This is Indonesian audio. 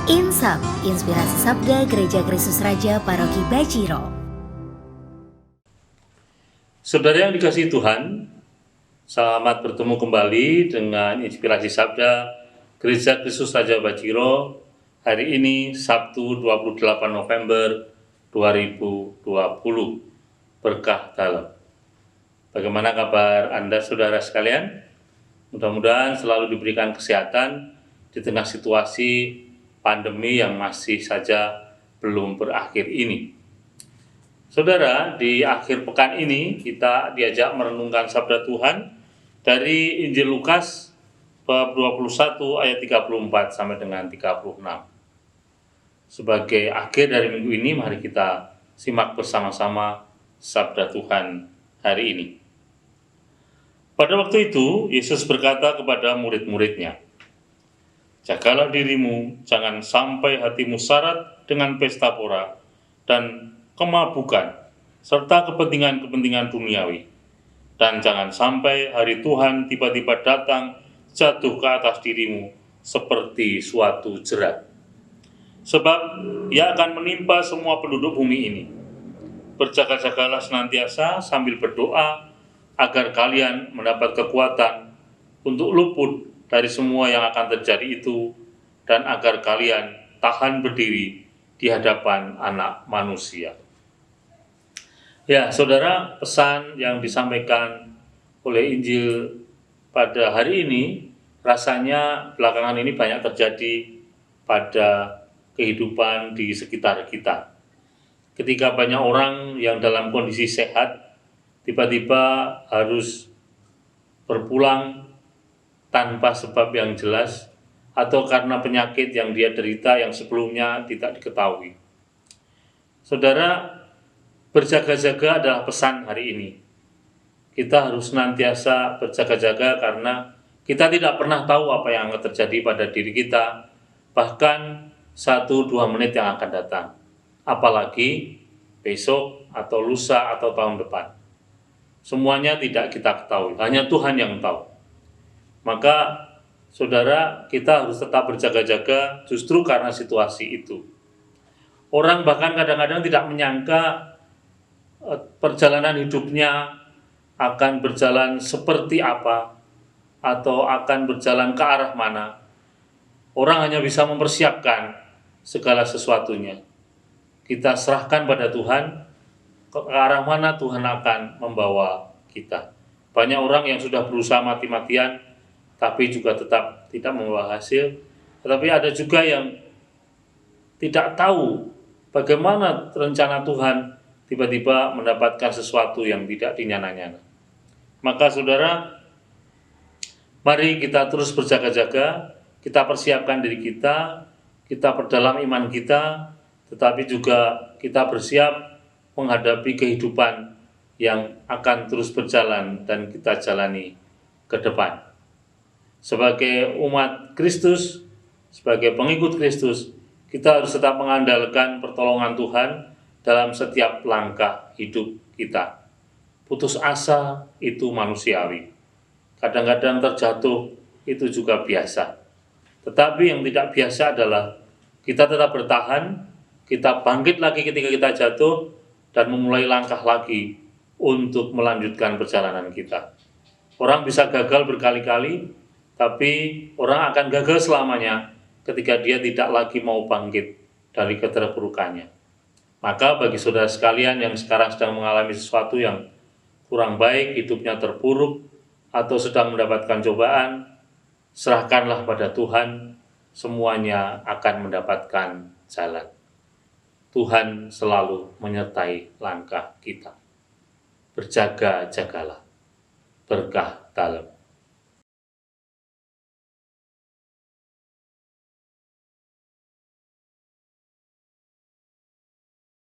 Insap, Inspirasi Sabda Gereja Kristus Raja Paroki Baciro. Saudara yang dikasihi Tuhan, selamat bertemu kembali dengan Inspirasi Sabda Gereja Kristus Raja Baciro. Hari ini Sabtu 28 November 2020, berkah dalam. Bagaimana kabar Anda saudara sekalian? Mudah-mudahan selalu diberikan kesehatan di tengah situasi pandemi yang masih saja belum berakhir ini. Saudara, di akhir pekan ini kita diajak merenungkan sabda Tuhan dari Injil Lukas bab 21 ayat 34 sampai dengan 36. Sebagai akhir dari minggu ini, mari kita simak bersama-sama sabda Tuhan hari ini. Pada waktu itu, Yesus berkata kepada murid-muridnya, "Jagalah dirimu, jangan sampai hatimu syarat dengan pesta pora dan kemabukan, serta kepentingan-kepentingan duniawi. Dan jangan sampai hari Tuhan tiba-tiba datang jatuh ke atas dirimu seperti suatu jerat. Sebab ia akan menimpa semua penduduk bumi ini. Berjaga-jagalah senantiasa sambil berdoa, agar kalian mendapat kekuatan untuk luput dari semua yang akan terjadi itu, dan agar kalian tahan berdiri di hadapan Anak Manusia." Ya, saudara, pesan yang disampaikan oleh Injil pada hari ini rasanya belakangan ini banyak terjadi pada kehidupan di sekitar kita. Ketika banyak orang yang dalam kondisi sehat tiba-tiba harus berpulang tanpa sebab yang jelas atau karena penyakit yang dia derita yang sebelumnya tidak diketahui. Saudara, berjaga-jaga adalah pesan hari ini. Kita harus senantiasa berjaga-jaga karena kita tidak pernah tahu apa yang akan terjadi pada diri kita, bahkan 1-2 menit yang akan datang. Apalagi besok atau lusa atau tahun depan. Semuanya tidak kita ketahui, hanya Tuhan yang tahu. Maka saudara, kita harus tetap berjaga-jaga justru karena situasi itu. Orang bahkan kadang-kadang tidak menyangka perjalanan hidupnya akan berjalan seperti apa atau akan berjalan ke arah mana. Orang hanya bisa mempersiapkan segala sesuatunya. Kita serahkan pada Tuhan, ke arah mana Tuhan akan membawa kita. Banyak orang yang sudah berusaha mati-matian, tapi juga tetap tidak membawa hasil. Tetapi ada juga yang tidak tahu bagaimana rencana Tuhan, tiba-tiba mendapatkan sesuatu yang tidak dinyana-nyana. Maka saudara, mari kita terus berjaga-jaga, kita persiapkan diri kita perdalam iman kita, tetapi juga kita bersiap menghadapi kehidupan yang akan terus berjalan dan kita jalani ke depan. Sebagai umat Kristus, sebagai pengikut Kristus, kita harus tetap mengandalkan pertolongan Tuhan dalam setiap langkah hidup kita. Putus asa itu manusiawi. Kadang-kadang terjatuh itu juga biasa. Tetapi yang tidak biasa adalah kita tetap bertahan, kita bangkit lagi ketika kita jatuh, dan memulai langkah lagi untuk melanjutkan perjalanan kita. Orang bisa gagal berkali-kali, tapi orang akan gagal selamanya ketika dia tidak lagi mau bangkit dari keterpurukannya. Maka bagi saudara sekalian yang sekarang sedang mengalami sesuatu yang kurang baik, hidupnya terpuruk, atau sedang mendapatkan cobaan, serahkanlah pada Tuhan, semuanya akan mendapatkan jalan. Tuhan selalu menyertai langkah kita. Berjaga-jagalah, berkah dalam.